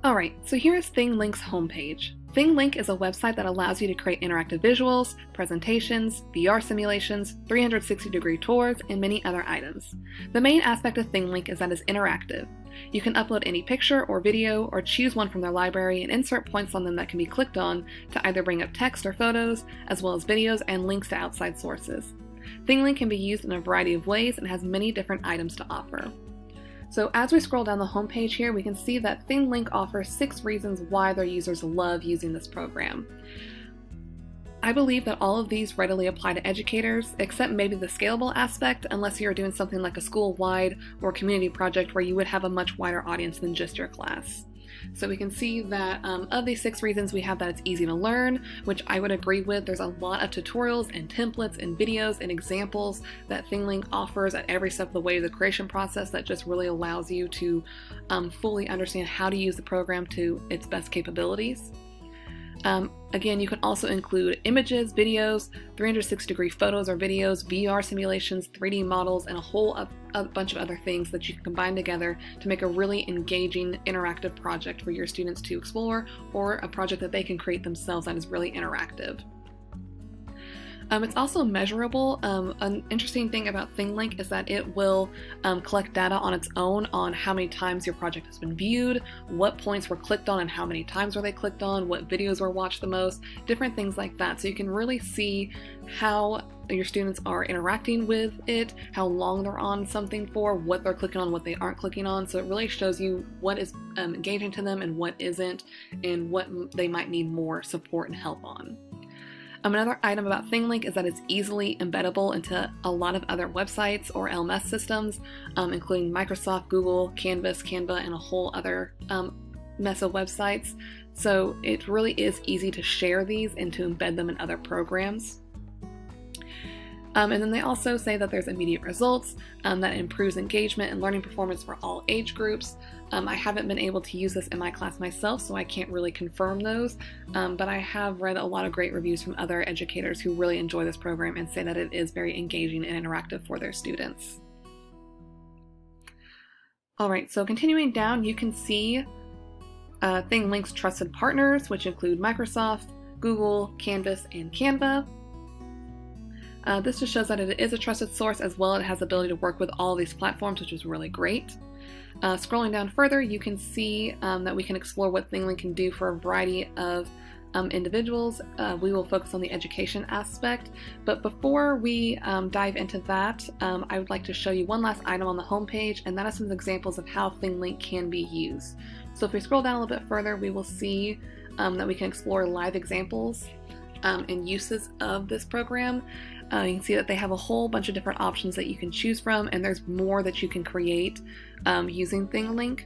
Alright, so here is ThingLink's homepage. ThingLink is a website that allows you to create interactive visuals, presentations, VR simulations, 360-degree tours, and many other items. The main aspect of ThingLink is that it's interactive. You can upload any picture or video or choose one from their library and insert points on them that can be clicked on to either bring up text or photos, as well as videos and links to outside sources. ThingLink can be used in a variety of ways and has many different items to offer. So as we scroll down the homepage here, we can see that ThingLink offers 6 reasons why their users love using this program. I believe that all of these readily apply to educators, except maybe the scalable aspect, unless you're doing something like a school-wide or community project where you would have a much wider audience than just your class. So we can see that of these 6 reasons, we have that it's easy to learn, which I would agree with. There's a lot of tutorials and templates and videos and examples that ThingLink offers at every step of the way of the creation process that just really allows you to fully understand how to use the program to its best capabilities. Again, you can also include images, videos, 360-degree photos or videos, VR simulations, 3D models, and a bunch of other things that you can combine together to make a really engaging, interactive project for your students to explore, or a project that they can create themselves that is really interactive. It's also measurable. An interesting thing about ThingLink is that it will collect data on its own on how many times your project has been viewed, what points were clicked on and how many times were they clicked on, what videos were watched the most, different things like that. So you can really see how your students are interacting with it, how long they're on something for, what they're clicking on, what they aren't clicking on. So it really shows you what is engaging to them and what isn't, and what they might need more support and help on. Another item about ThingLink is that it's easily embeddable into a lot of other websites or LMS systems, including Microsoft, Google, Canvas, Canva, and a whole other mess of websites. So it really is easy to share these and to embed them in other programs. And then they also say that there's immediate results, that improves engagement and learning performance for all age groups. I haven't been able to use this in my class myself, so I can't really confirm those, but I have read a lot of great reviews from other educators who really enjoy this program and say that it is very engaging and interactive for their students. Alright, so continuing down, you can see ThingLink's trusted partners, which include Microsoft, Google, Canvas, and Canva. This just shows that it is a trusted source as well. It has the ability to work with all these platforms, which is really great. Scrolling down further, you can see that we can explore what ThingLink can do for a variety of individuals. We will focus on the education aspect, but before we dive into that, I would like to show you one last item on the homepage, and that is some examples of how ThingLink can be used. So if we scroll down a little bit further, we will see that we can explore live examples and uses of this program. You can see that they have a whole bunch of different options that you can choose from, and there's more that you can create using ThingLink.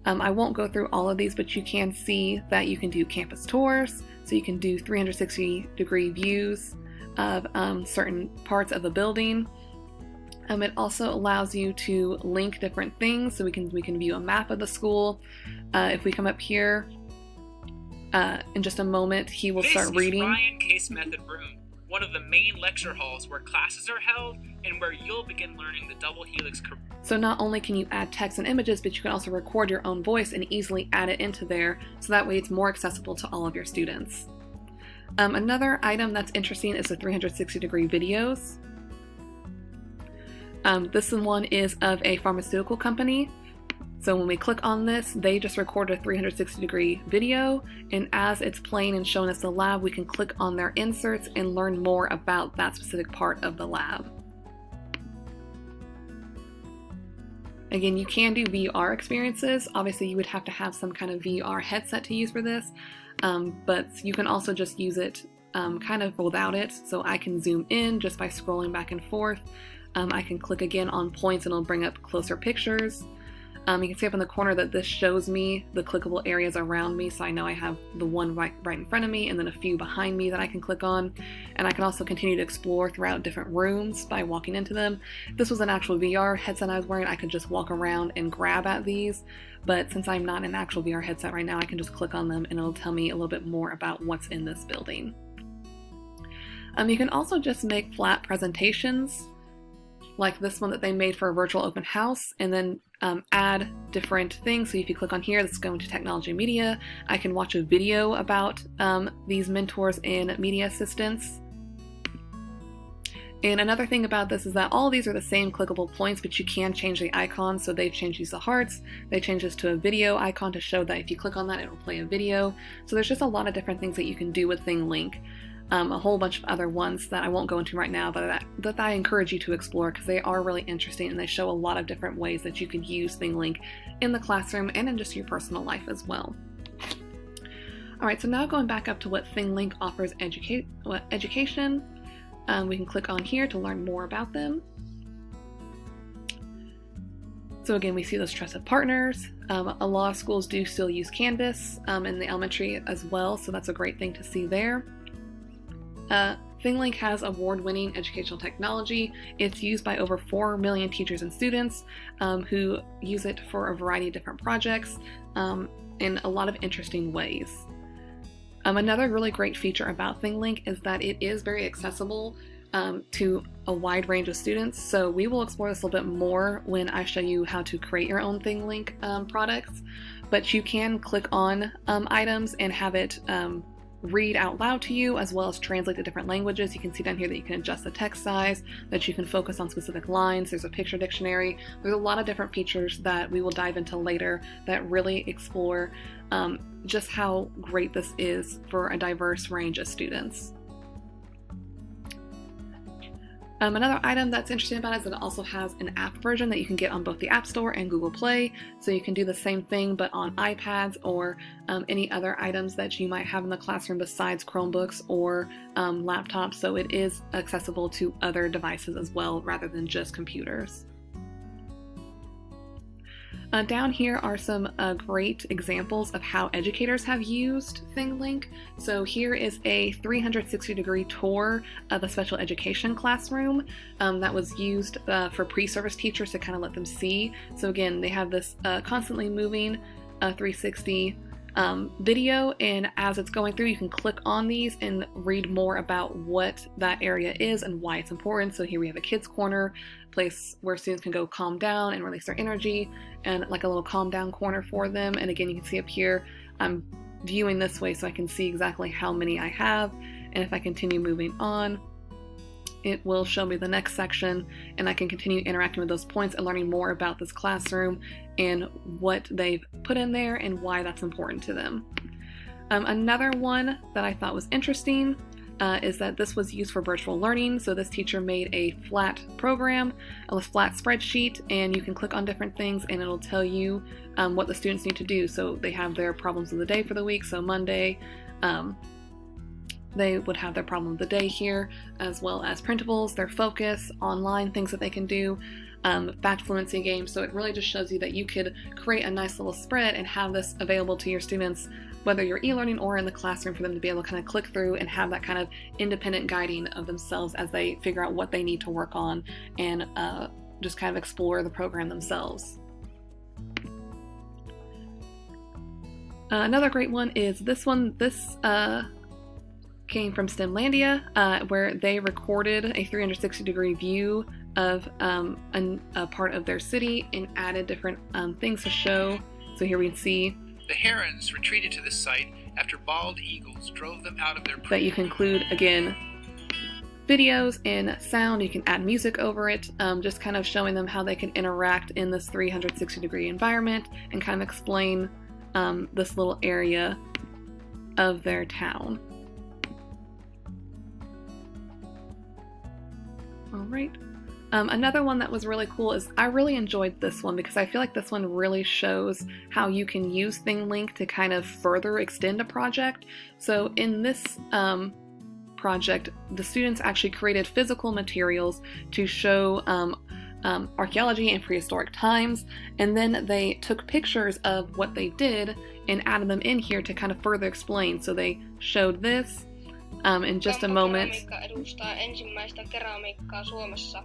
I won't go through all of these, but you can see that you can do campus tours, so you can do 360-degree views of certain parts of a building. It also allows you to link different things, so we can view a map of the school. If we come up here, in just a moment, he will start reading. This is Ryan Case Method Room, one of the main lecture halls where classes are held and where you'll begin learning the double helix. So not only can you add text and images, but you can also record your own voice and easily add it into there, so that way it's more accessible to all of your students. Another item that's interesting is the 360-degree videos. This one is of a pharmaceutical company. So when we click on this, they just record a 360-degree video, and as it's playing and showing us the lab, we can click on their inserts and learn more about that specific part of the lab. Again, you can do VR experiences. Obviously, you would have to have some kind of VR headset to use for this, but you can also just use it kind of without it. So I can zoom in just by scrolling back and forth. I can click again on points and it'll bring up closer pictures. You can see up in the corner that this shows me the clickable areas around me, so I know I have the one right in front of me and then a few behind me that I can click on. And I can also continue to explore throughout different rooms by walking into them. If this was an actual VR headset I was wearing, I could just walk around and grab at these, but since I'm not in an actual VR headset right now, I can just click on them and it'll tell me a little bit more about what's in this building. You can also just make flat presentations, like this one that they made for a virtual open house, and then add different things. So if you click on here, let's go into technology and media. I can watch a video about these mentors and media assistants. And another thing about this is that all of these are the same clickable points, but you can change the icons. So they've changed these to hearts. They changed this to a video icon to show that if you click on that, it will play a video. So there's just a lot of different things that you can do with ThingLink. A whole bunch of other ones that I won't go into right now, but that I encourage you to explore because they are really interesting and they show a lot of different ways that you can use ThingLink in the classroom and in just your personal life as well. Alright, so now going back up to what ThingLink offers education. We can click on here to learn more about them. So again, we see those trusted partners. A lot of schools do still use Canvas in the elementary as well, so that's a great thing to see there. ThingLink has award-winning educational technology. It's used by over 4 million teachers and students who use it for a variety of different projects in a lot of interesting ways. Another really great feature about ThingLink is that it is very accessible to a wide range of students. So we will explore this a little bit more when I show you how to create your own ThingLink products. But you can click on items and have it read out loud to you, as well as translate to different languages. You can see down here that you can adjust the text size, that you can focus on specific lines. There's a picture dictionary. There's a lot of different features that we will dive into later that really explore just how great this is for a diverse range of students. Another item that's interesting about it is that it also has an app version that you can get on both the App Store and Google Play. So you can do the same thing but on iPads or any other items that you might have in the classroom besides Chromebooks or laptops. So it is accessible to other devices as well rather than just computers. Down here are some great examples of how educators have used ThingLink. So here is a 360-degree tour of a special education classroom that was used for pre-service teachers to kind of let them see. So again, they have this constantly moving 360 video, and as it's going through, you can click on these and read more about what that area is and why it's important. So here we have a kids corner, place where students can go calm down and release their energy, and like a little calm down corner for them. And again, you can see up here, I'm viewing this way so I can see exactly how many I have, and if I continue moving on, it will show me the next section, and I can continue interacting with those points and learning more about this classroom and what they've put in there and why that's important to them. Another one that I thought was interesting is that this was used for virtual learning. So this teacher made a flat program, a flat spreadsheet, and you can click on different things and it'll tell you what the students need to do. So they have their problems of the day for the week. So Monday, they would have their problem of the day here, as well as printables, their focus, online things that they can do, fact fluency games. So it really just shows you that you could create a nice little spread and have this available to your students, whether you're e-learning or in the classroom, for them to be able to kind of click through and have that kind of independent guiding of themselves as they figure out what they need to work on and just kind of explore the program themselves. Another great one is this one. This came from STEMlandia, where they recorded a 360-degree view of a part of their city and added different things to show. So here we can see the herons retreated to the site after bald eagles drove them out of their prey. That you can include, again, videos and sound. You can add music over it, just kind of showing them how they can interact in this 360-degree environment and kind of explain this little area of their town. All right. Another one that was really cool is I really enjoyed this one because I feel like this one really shows how you can use ThingLink to kind of further extend a project. So in this project, the students actually created physical materials to show archaeology and prehistoric times, and then they took pictures of what they did and added them in here to kind of further explain. So they showed this in just a moment. Edustaa ensimmäistä keramiikkaa Suomessa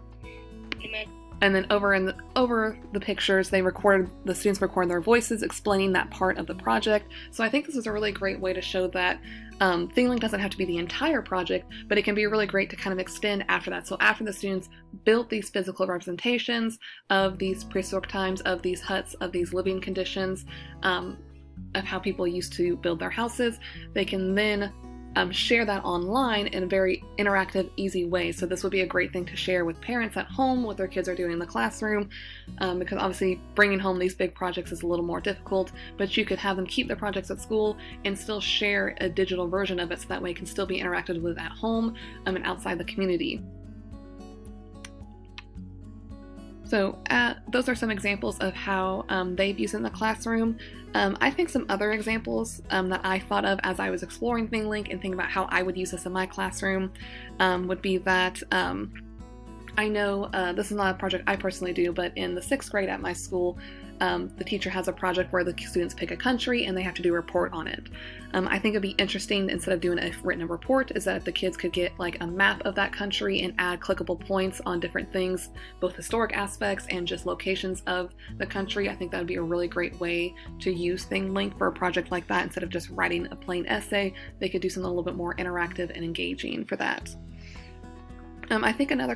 And then over the pictures, the students record their voices explaining that part of the project. So I think this is a really great way to show that ThingLink doesn't have to be the entire project, but it can be really great to kind of extend after that. So after the students built these physical representations of these prehistoric times, of these huts, of these living conditions, of how people used to build their houses, they can then share that online in a very interactive, easy way. So this would be a great thing to share with parents at home, what their kids are doing in the classroom, because obviously bringing home these big projects is a little more difficult, but you could have them keep their projects at school and still share a digital version of it, so that way it can still be interacted with at home and outside the community. So those are some examples of how they've used it in the classroom. I think some other examples that I thought of as I was exploring ThingLink and thinking about how I would use this in my classroom would be that I know this is not a project I personally do, but in the 6th grade at my school, the teacher has a project where the students pick a country and they have to do a report on it. I think it'd be interesting, instead of doing a written report, is that if the kids could get like a map of that country and add clickable points on different things, both historic aspects and just locations of the country. I think that would be a really great way to use ThingLink for a project like that. Instead of just writing a plain essay, they could do something a little bit more interactive and engaging for that. I think another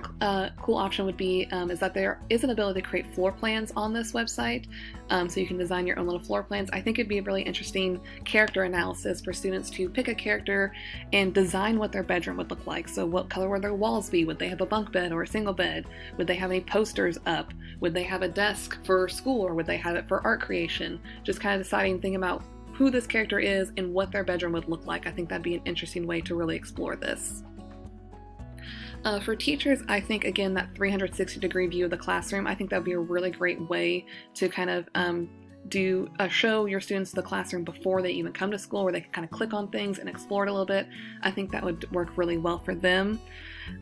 cool option would be is that there is an ability to create floor plans on this website, so you can design your own little floor plans. I think it'd be a really interesting character analysis for students to pick a character and design what their bedroom would look like. So what color would their walls be? Would they have a bunk bed or a single bed? Would they have any posters up? Would they have a desk for school, or would they have it for art creation? Just kind of thinking about who this character is and what their bedroom would look like. I think that'd be an interesting way to really explore this. For teachers, I think, again, that 360-degree view of the classroom, I think that would be a really great way to kind of show your students the classroom before they even come to school, where they can kind of click on things and explore it a little bit. I think that would work really well for them.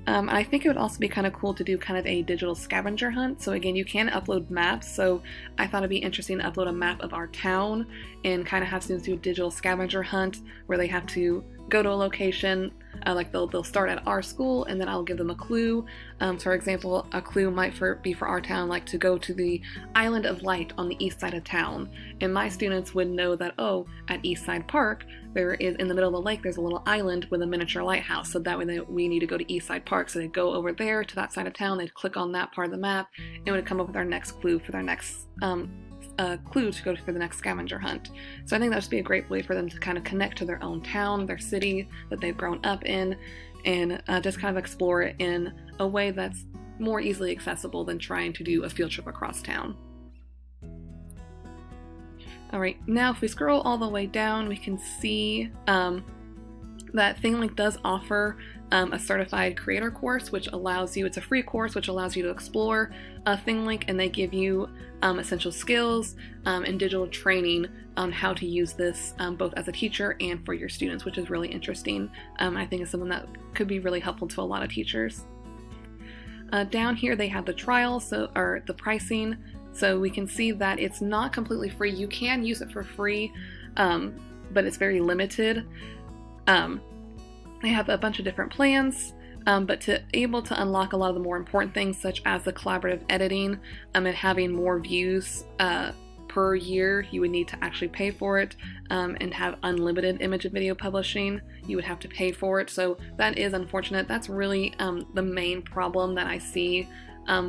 I think it would also be kind of cool to do kind of a digital scavenger hunt. So again, you can upload maps. So I thought it'd be interesting to upload a map of our town and kind of have students do a digital scavenger hunt where they have to go to a location, like they'll start at our school, and then I'll give them a clue. So for example, a clue might be for our town, like to go to the Island of Light on the east side of town. And my students would know that, oh, at Eastside Park, there is, in the middle of the lake, there's a little island with a miniature lighthouse. So that way we need to go to Eastside Park. So they'd go over there to that side of town, they'd click on that part of the map, and it would come up with our next clue for their next clue to go for the next scavenger hunt. So I think that would be a great way for them to kind of connect to their own town, their city that they've grown up in, and just kind of explore it in a way that's more easily accessible than trying to do a field trip across town. Alright, now if we scroll all the way down, we can see that ThingLink does offer a certified creator course, which allows you, it's a free course, which allows you to explore ThingLink, and they give you essential skills and digital training on how to use this both as a teacher and for your students, which is really interesting. I think it's something that could be really helpful to a lot of teachers. Down here they have the trial, or the pricing, so we can see that it's not completely free. You can use it for free, but it's very limited. They have a bunch of different plans, but to able to unlock a lot of the more important things, such as the collaborative editing and having more views per year, you would need to actually pay for it, and have unlimited image and video publishing, you would have to pay for it. So that is unfortunate. That's really the main problem that I see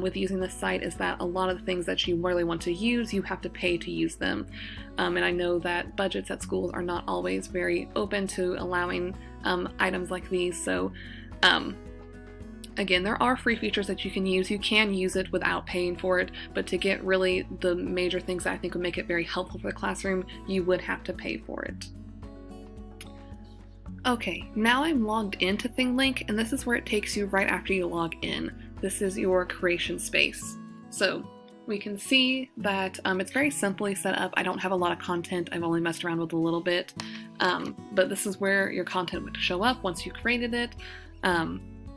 with using this site, is that a lot of the things that you really want to use, you have to pay to use them. And I know that budgets at schools are not always very open to allowing items like these. So again, there are free features that you can use. You can use it without paying for it, but to get really the major things that I think would make it very helpful for the classroom, you would have to pay for it. Okay, now I'm logged into ThingLink, and this is where it takes you right after you log in. This is your creation space. So we can see that it's very simply set up. I don't have a lot of content. I've only messed around with a little bit, but this is where your content would show up once you created it.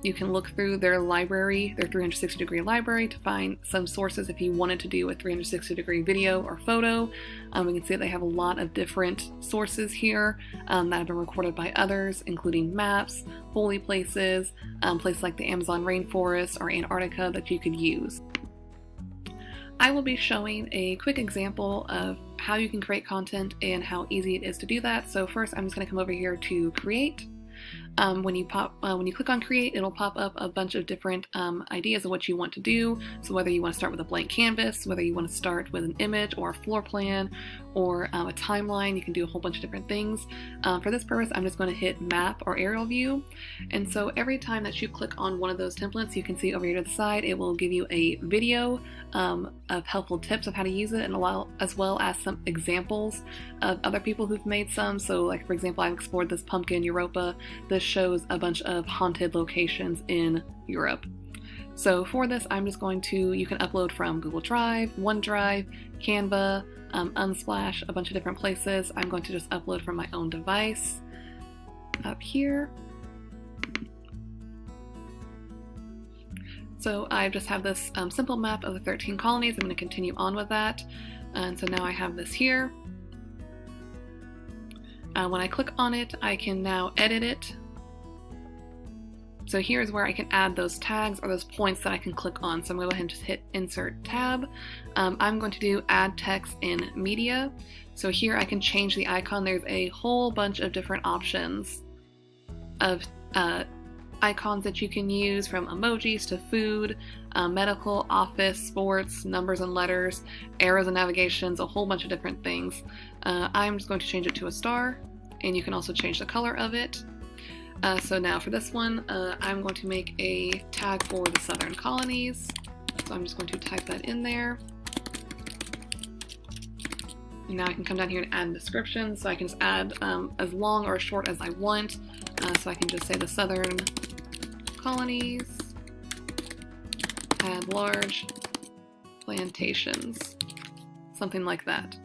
You can look through their library, their 360-degree library, to find some sources if you wanted to do a 360-degree video or photo. We can see that they have a lot of different sources here that have been recorded by others, including maps, holy places, places like the Amazon rainforest or Antarctica that you could use. I will be showing a quick example of how you can create content and how easy it is to do that. So first I'm just going to come over here to create. When you click on create, it'll pop up a bunch of different ideas of what you want to do. So whether you want to start with a blank canvas, whether you want to start with an image or a floor plan or a timeline, you can do a whole bunch of different things. For this purpose, I'm just going to hit map or aerial view. And so every time that you click on one of those templates, you can see over here to the side, it will give you a video of helpful tips of how to use it, and as well as some examples of other people who've made some. So like, for example, I've explored this pumpkin Europa. This shows a bunch of haunted locations in Europe. So for this, I'm just going to, you can upload from Google Drive, OneDrive, Canva, Unsplash, a bunch of different places. I'm going to just upload from my own device up here. So I just have this simple map of the 13 colonies. I'm going to continue on with that. And so now I have this here. When I click on it, I can now edit it. So here's where I can add those tags or those points that I can click on. So I'm going to go ahead and just hit Insert Tab. I'm going to do Add Text in Media. So here I can change the icon. There's a whole bunch of different options of icons that you can use, from emojis to food, medical, office, sports, numbers and letters, arrows and navigations, a whole bunch of different things. I'm just going to change it to a star, and you can also change the color of it. So now for this one, I'm going to make a tag for the southern colonies. So I'm just going to type that in there. And now I can come down here and add a description. So I can just add as long or as short as I want. So I can just say the southern colonies had large plantations, something like that.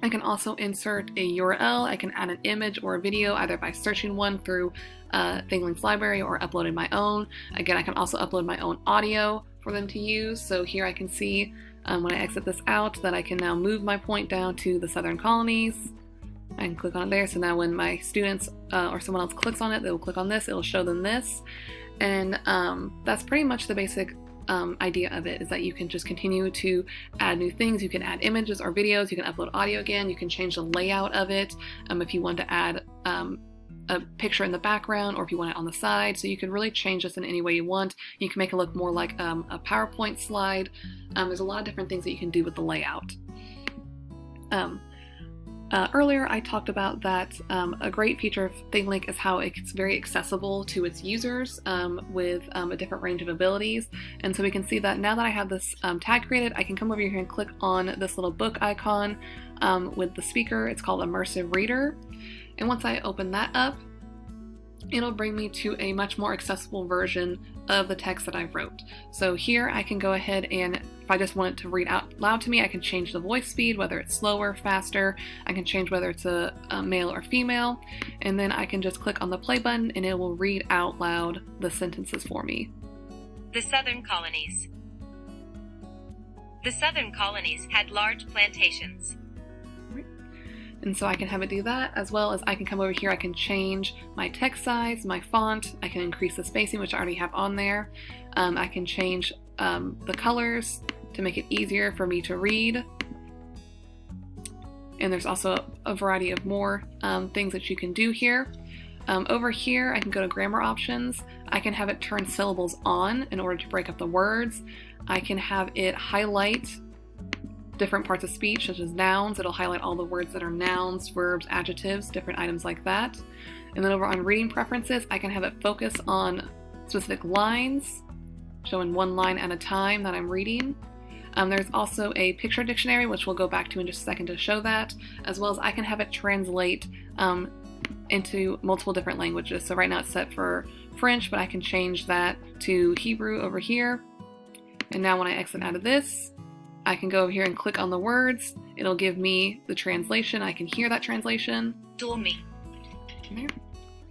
I can also insert a URL. I can add an image or a video either by searching one through ThingLink's library or uploading my own. Again, I can also upload my own audio for them to use. So here I can see when I exit this out that I can now move my point down to the southern colonies. I can click on it there. So now when my students or someone else clicks on it, they will click on this. It will show them this. And that's pretty much the basic idea of it, is that you can just continue to add new things. You can add images or videos. You can upload audio again. You can change the layout of it if you want to add a picture in the background, or if you want it on the side. So you can really change this in any way you want. You can make it look more like a PowerPoint slide. There's a lot of different things that you can do with the layout. Earlier I talked about that a great feature of ThingLink is how it's very accessible to its users with a different range of abilities. And so we can see that now that I have this tag created, I can come over here and click on this little book icon with the speaker. It's called Immersive Reader. And once I open that up, it'll bring me to a much more accessible version of the text that I wrote. So here I can go ahead and, if I just want it to read out loud to me, I can change the voice speed, whether it's slower, faster. I can change whether it's a male or female. And then I can just click on the play button and it will read out loud the sentences for me. The southern colonies. The southern colonies had large plantations. And so I can have it do that, as well as I can come over here, I can change my text size, my font, I can increase the spacing, which I already have on there. I can change the colors to make it easier for me to read. And there's also a variety of more things that you can do here. Over here, I can go to grammar options. I can have it turn syllables on in order to break up the words. I can have it highlight different parts of speech, such as nouns. It'll highlight all the words that are nouns, verbs, adjectives, different items like that. And then over on reading preferences, I can have it focus on specific lines, showing one line at a time that I'm reading. There's also a picture dictionary, which we'll go back to in just a second to show that, as well as I can have it translate into multiple different languages. So right now it's set for French, but I can change that to Hebrew over here. And now when I exit out of this, I can go over here and click on the words. It'll give me the translation. I can hear that translation. Dormi.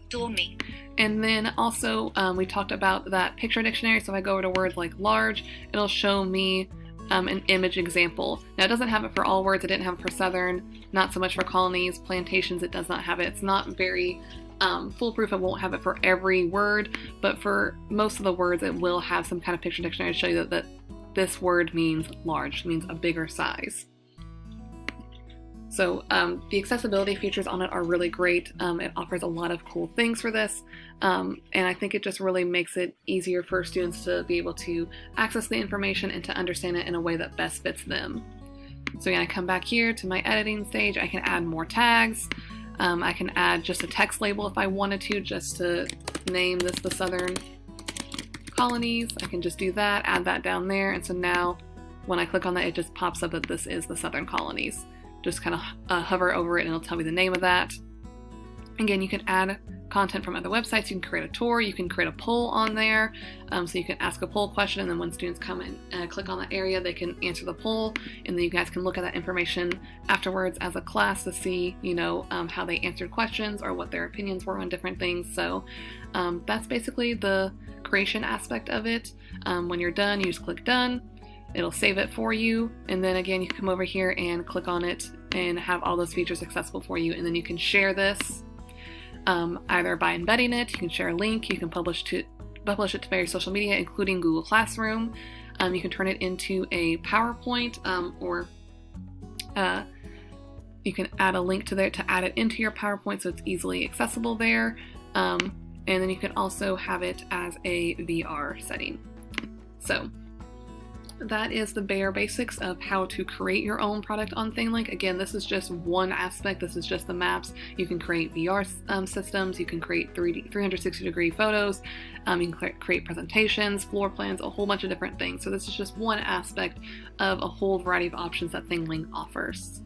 Dormi. And then also we talked about that picture dictionary. So if I go over to words like large, it'll show me an image example. Now it doesn't have it for all words. It didn't have it for southern, not so much for colonies, plantations. It does not have it. It's not very foolproof. It won't have it for every word, but for most of the words it will have some kind of picture dictionary to show you that this word means large, means a bigger size. So the accessibility features on it are really great. It offers a lot of cool things for this, and I think it just really makes it easier for students to be able to access the information and to understand it in a way that best fits them. So again, I come back here to my editing stage. I can add more tags. I can add just a text label if I wanted to, just to name this the Southern Colonies. I can just do that, add that down there, and so now when I click on that, it just pops up that this is the Southern Colonies. Just kind of hover over it and it'll tell me the name of that. Again, you can add content from other websites. You can create a tour. You can create a poll on there. So you can ask a poll question, and then when students come and click on that area, they can answer the poll, and then you guys can look at that information afterwards as a class to see, how they answered questions or what their opinions were on different things. So that's basically the creation aspect of it. When you're done, you just click done. It'll save it for you, and then again you can come over here and click on it and have all those features accessible for you, and then you can share this either by embedding it. You can share a link, you can publish it to various social media including Google Classroom. You can turn it into a PowerPoint, or you can add a link to there to add it into your PowerPoint so it's easily accessible there, and then you can also have it as a VR setting. So that is the bare basics of how to create your own product on ThingLink. Again, this is just one aspect. This is just the maps. You can create VR systems. You can create 360-degree photos. You can create presentations, floor plans, a whole bunch of different things. So this is just one aspect of a whole variety of options that ThingLink offers.